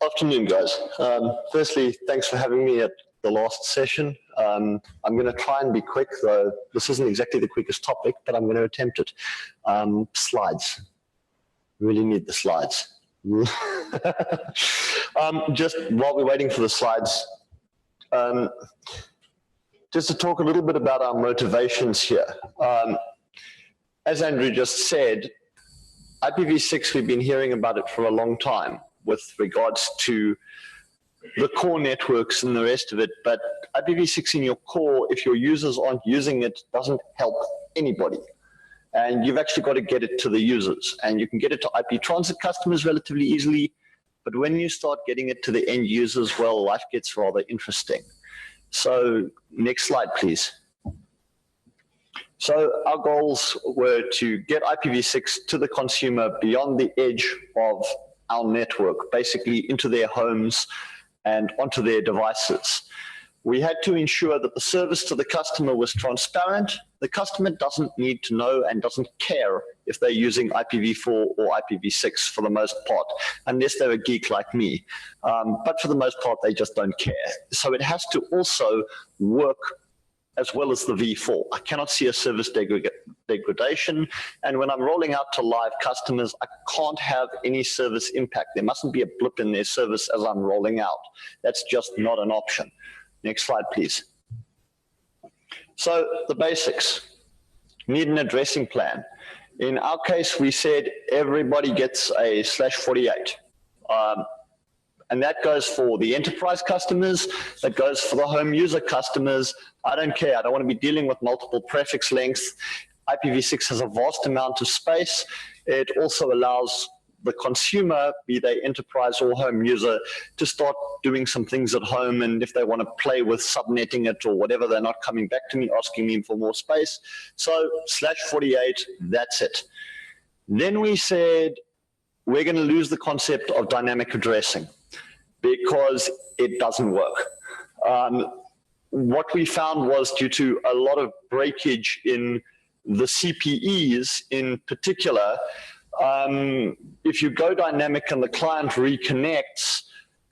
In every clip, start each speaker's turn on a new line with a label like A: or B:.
A: Afternoon, guys. Firstly, thanks for having me at the last session. I'm going to try and be quick, though this isn't exactly the quickest topic, but I'm going to attempt it. Slides. Really need the slides. Just while we're waiting for the slides, just to talk a little bit about our motivations here. As Andrew just said, IPv6, we've been hearing about it for a long time with regards to the core networks and the rest of it, but IPv6 in your core, if your users aren't using it, doesn't help anybody. And you've actually got to get it to the users, and you can get it to IP transit customers relatively easily, but when you start getting it to the end users, well, life gets rather interesting. So next slide, please. So our goals were to get IPv6 to the consumer beyond the edge of our network, basically into their homes and onto their devices. We had to ensure that the service to the customer was transparent. The customer doesn't need to know and doesn't care if they're using IPv4 or IPv6 for the most part, unless they're a geek like me. But for the most part, they just don't care. So it has to also work as well as the v4. I cannot see a service degradation. And when I'm rolling out to live customers, I can't have any service impact. There mustn't be a blip in their service as I'm rolling out. That's just not an option. Next slide, please. So the basics. Need an addressing plan. In our case, we said everybody gets a /48. And that goes for the enterprise customers, that goes for the home user customers. I don't care, I don't want to be dealing with multiple prefix lengths. IPv6 has a vast amount of space. It also allows the consumer, be they enterprise or home user, to start doing some things at home, and if they want to play with subnetting it or whatever, they're not coming back to me asking me for more space. So /48, that's it. Then we said we're going to lose the concept of dynamic addressing, because it doesn't work. What we found was, due to a lot of breakage in the CPEs in particular, if you go dynamic and the client reconnects,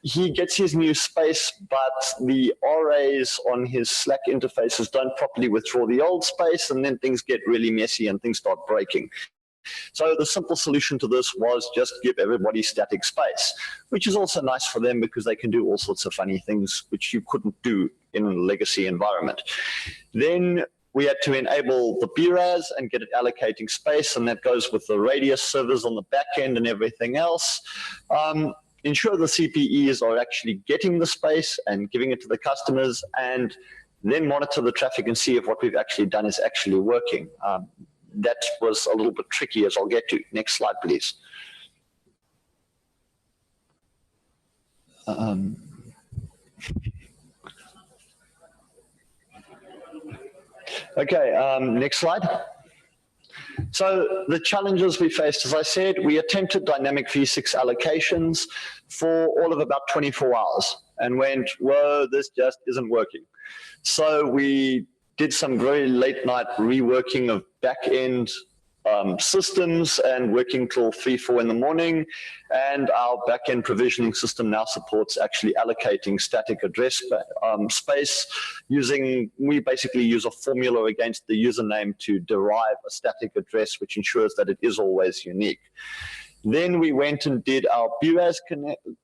A: he gets his new space, but the RAs on his Slack interfaces don't properly withdraw the old space, and then things get really messy and things start breaking. So the simple solution to this was just give everybody static space, which is also nice for them because they can do all sorts of funny things which you couldn't do in a legacy environment. Then we had to enable the BRAS and get it allocating space, and that goes with the radius servers on the back end and everything else. Ensure the CPEs are actually getting the space and giving it to the customers, and then monitor the traffic and see if what we've actually done is actually working. That was a little bit tricky, as I'll get to. Next slide, please. Okay, next slide. So the challenges we faced, as I said, we attempted dynamic v6 allocations for all of about 24 hours and went, whoa, this just isn't working. So we did some very late night reworking of back-end systems and working till 3, 4 in the morning. And our back-end provisioning system now supports actually allocating static address space using, we basically use a formula against the username to derive a static address, which ensures that it is always unique. Then we went and did our BRAS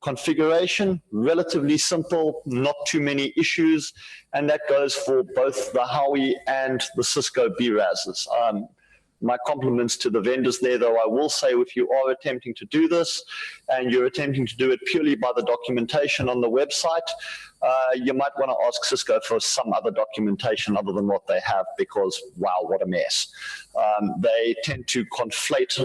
A: configuration, relatively simple, not too issue issues, and that goes for both the Howie and the Cisco BRASs. My compliments to the vendors there, though I will say, if you are attempting to do this and you're attempting to do it purely by the documentation on the website, you might want to ask Cisco for some other documentation other than what they have, because wow, what a mess. They tend to conflate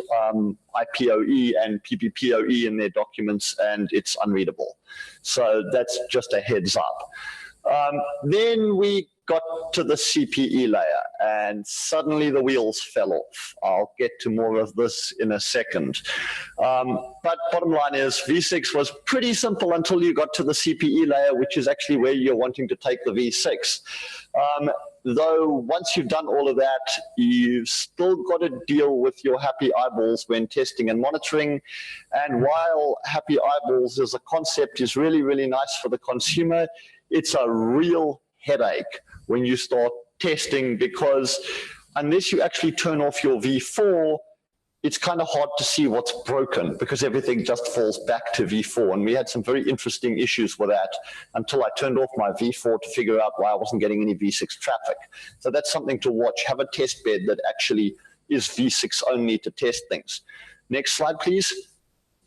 A: IPOE and PPPoE in their documents, and it's unreadable. So that's just a heads up. Then we got to the CPE layer, and suddenly the wheels fell off. I'll get to more of this in a second. But bottom line is, v6 was pretty simple until you got to the CPE layer, which is actually where you're wanting to take the v6. though once you've done all of that, you've still got to deal with your happy eyeballs when testing and monitoring. And while happy eyeballs as a concept is really, really nice for the consumer, it's a real headache when you start testing, because unless you actually turn off your V4, it's kind of hard to see what's broken because everything just falls back to V4. And we had some very interesting issues with that until I turned off my V4 to figure out why I wasn't getting any V6 traffic. So that's something to watch. Have a test bed that actually is V6 only to test things. Next slide, please.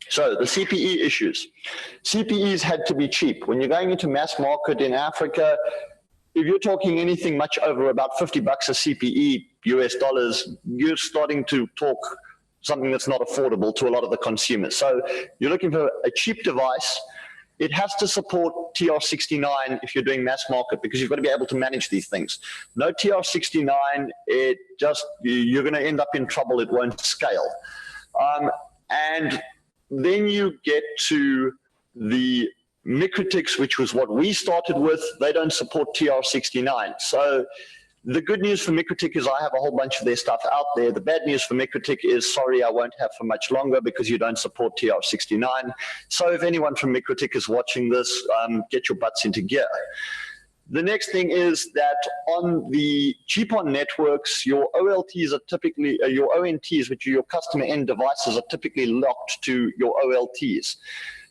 A: So the CPE issues. CPEs had to be cheap. When you're going into mass market in Africa, if you're talking anything much over about $50 a CPE, US dollars, you're starting to talk something that's not affordable to a lot of the consumers. So you're looking for a cheap device. It has to support TR69 if you're doing mass market, because you've got to be able to manage these things. No TR69, you're going to end up in trouble. It won't scale. And then you get to the MikroTiks, which was what we started with. They don't support TR69. So the good news for MikroTik is I have a whole bunch of their stuff out there. The bad news for MikroTik is, sorry, I won't have for much longer because you don't support TR69. So if anyone from MikroTik is watching this, get your butts into gear. The next thing is that on the GPON networks, your OLTs are typically, your ONTs, which are your customer end devices, are typically locked to your OLTs.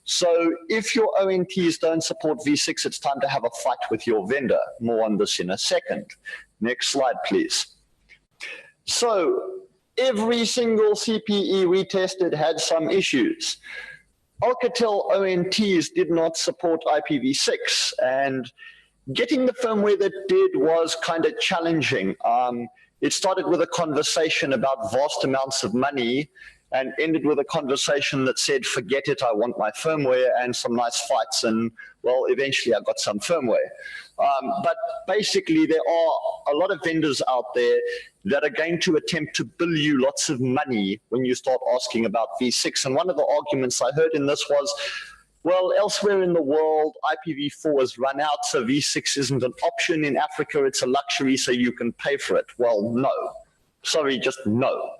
A: So if your ONTs don't support V6, it's time to have a fight with your vendor. More on this in a second. Next slide, please. So every single CPE we tested had some issues. Alcatel ONTs did not support IPv6, and getting the firmware that did was kind of challenging. It started with a conversation about vast amounts of money and ended with a conversation that said, forget it, I want my firmware, and some nice fights, and well, eventually I got some firmware. But basically there are a lot of vendors out there that are going to attempt to bill you lots of money when you start asking about V6. And one of the arguments I heard in this was, well, elsewhere in the world, IPv4 has run out, so V6 isn't an option. In Africa, it's a luxury, so you can pay for it. Well, no. Sorry, just no.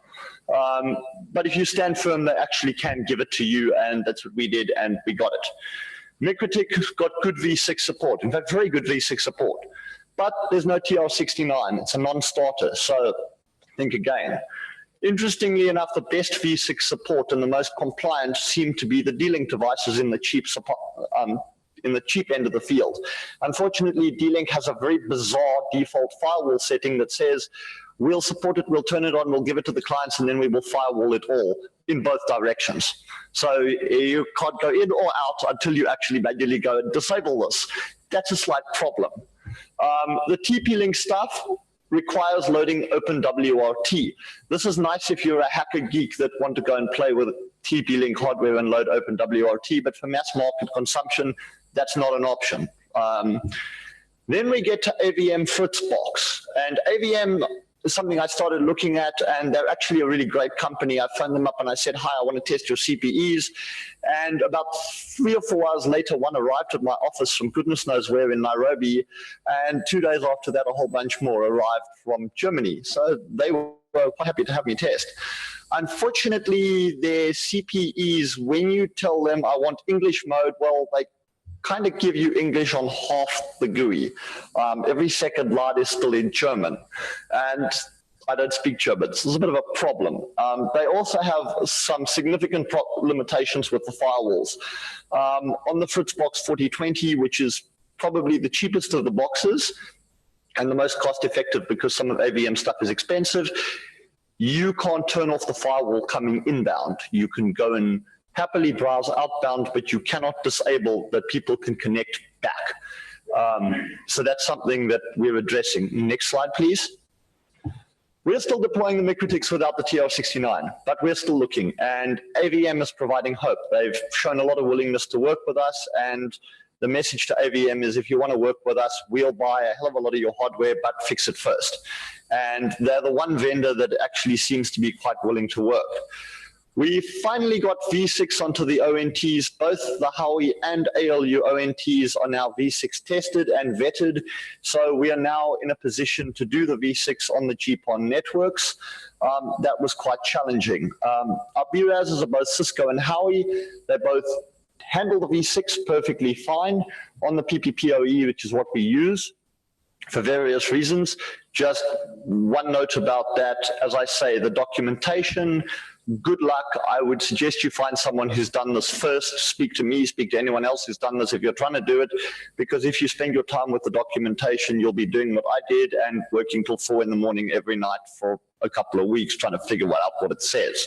A: But if you stand firm, they actually can give it to you, and that's what we did, and we got it. MikroTik got good V6 support, in fact, very good V6 support. But there's no TR69. It's a non-starter, so think again. Interestingly enough, the best V6 support and the most compliant seem to be the D-Link devices in the cheap end of the field. Unfortunately, D-Link has a very bizarre default firewall setting that says, we'll support it, we'll turn it on, we'll give it to the clients, and then we will firewall it all in both directions. So you can't go in or out until you actually manually go and disable this. That's a slight problem. The TP-Link stuff requires loading OpenWRT. This is nice if you're a hacker geek that want to go and play with TP-Link hardware and load OpenWRT, but for mass market consumption, that's not an option. Then we get to AVM Fritzbox, and AVM is something I started looking at, and they're actually a really great company. I phoned them up and I said, hi, I want to test your CPEs. And about 3 or 4 hours later, one arrived at my office from goodness knows where in Nairobi. And 2 days after that, a whole bunch more arrived from Germany. So they were quite happy to have me test. Unfortunately, their CPEs, when you tell them I want English mode, well, they kind of give you English on half the GUI. Every second line is still in German. And I don't speak German, so it's a bit of a problem. They also have some significant limitations with the firewalls. On the Fritzbox 4020, which is probably the cheapest of the boxes and the most cost-effective because some of AVM stuff is expensive, you can't turn off the firewall coming inbound. You can go and happily browse outbound, but you cannot disable that people can connect back. So that's something that we're addressing. Next slide, please. We're still deploying the MikroTiks without the TR69, but we're still looking, and AVM is providing hope. They've shown a lot of willingness to work with us, and the message to AVM is if you want to work with us, we'll buy a hell of a lot of your hardware, but fix it first. And they're the one vendor that actually seems to be quite willing to work. We finally got V6 onto the ONTs. Both the Howie and ALU ONTs are now V6 tested and vetted. So we are now in a position to do the V6 on the GPON networks. That was quite challenging. Our BRASs are both Cisco and Howie. They both handle the V6 perfectly fine on the PPPoE, which is what we use for various reasons. Just one note about that, as I say, the documentation, good luck. I would suggest you find someone who's done this first. Speak to me, speak to anyone else who's done this if you're trying to do it, because if you spend your time with the documentation, you'll be doing what I did and working till 4 in the morning every night for a couple of weeks trying to figure out what it says.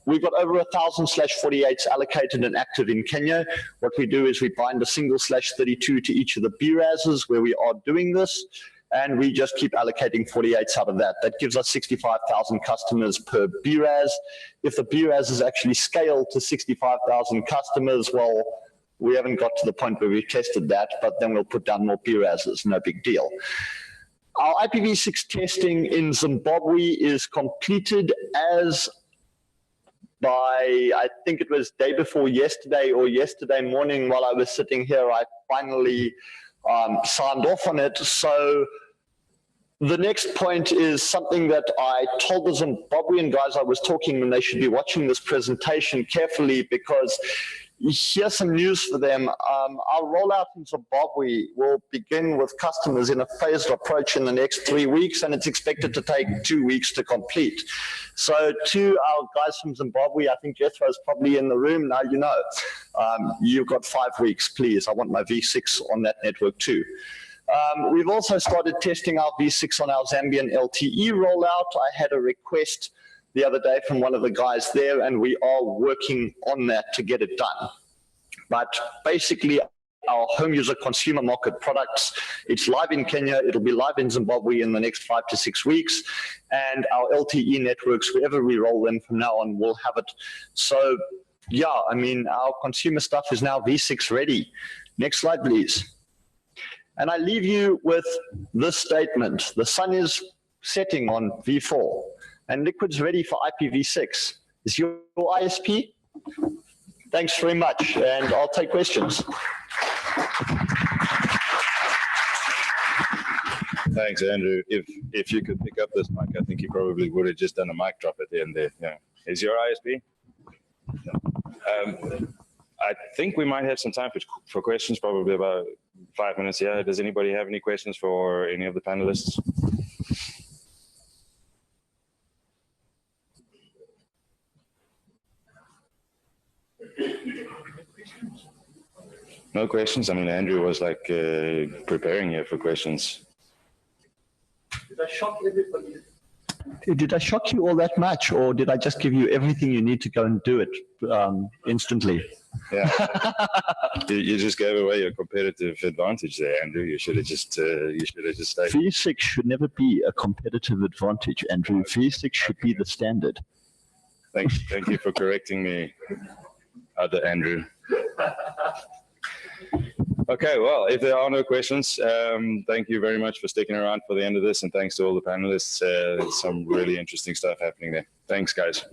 A: We've got over 1,000/48s allocated and active in Kenya. What we do is we bind a single /32 to each of the BRASs where we are doing this, and we just keep allocating 48s out of that. That gives us 65,000 customers per BRAS. If the BRAS is actually scaled to 65,000 customers, well, we haven't got to the point where we've tested that, but then we'll put down more BRASs, no big deal. Our IPv6 testing in Zimbabwe is completed as by, I think it was day before yesterday or yesterday morning while I was sitting here, I finally signed off on it. So the next point is something that I told the Zimbabwean guys I was talking, and they should be watching this presentation carefully, because here's some news for them. Our rollout in Zimbabwe will begin with customers in a phased approach in the next 3 weeks, and it's expected to take 2 weeks to complete. So to our guys from Zimbabwe, I think Jethro's probably in the room now, you know, you've got 5 weeks, please. I want my V6 on that network too. We've also started testing our V6 on our Zambian LTE rollout. I had a request the other day from one of the guys there, and we are working on that to get it done. But basically, our home user consumer market products, it's live in Kenya, it'll be live in Zimbabwe in the next 5 to 6 weeks, and our LTE networks, wherever we roll them from now on, will have it. So yeah, I mean, our consumer stuff is now V6 ready. Next slide, please. And I leave you with this statement: the sun is setting on V4. And Liquid's ready for IPv6. Is your ISP? Thanks very much, and I'll take questions.
B: Thanks, Andrew. If you could pick up this mic, I think you probably would have just done a mic drop at the end there. Yeah. Is your ISP? No. I think we might have some time for questions, probably about 5 minutes. Yeah. Does anybody have any questions for any of the panelists? No questions? I mean, Andrew was like preparing here for questions.
A: Did I shock everybody? Did I shock you all that much, or did I just give you everything you need to go and do it instantly?
B: Yeah, you just gave away your competitive advantage there, Andrew. You should have just stayed.
A: V6 should never be a competitive advantage, Andrew. V6 should be the standard.
B: Thank you for correcting me, other Andrew. Okay, well, if there are no questions, thank you very much for sticking around for the end of this, and thanks to all the panelists. Some really interesting stuff happening there. Thanks, guys.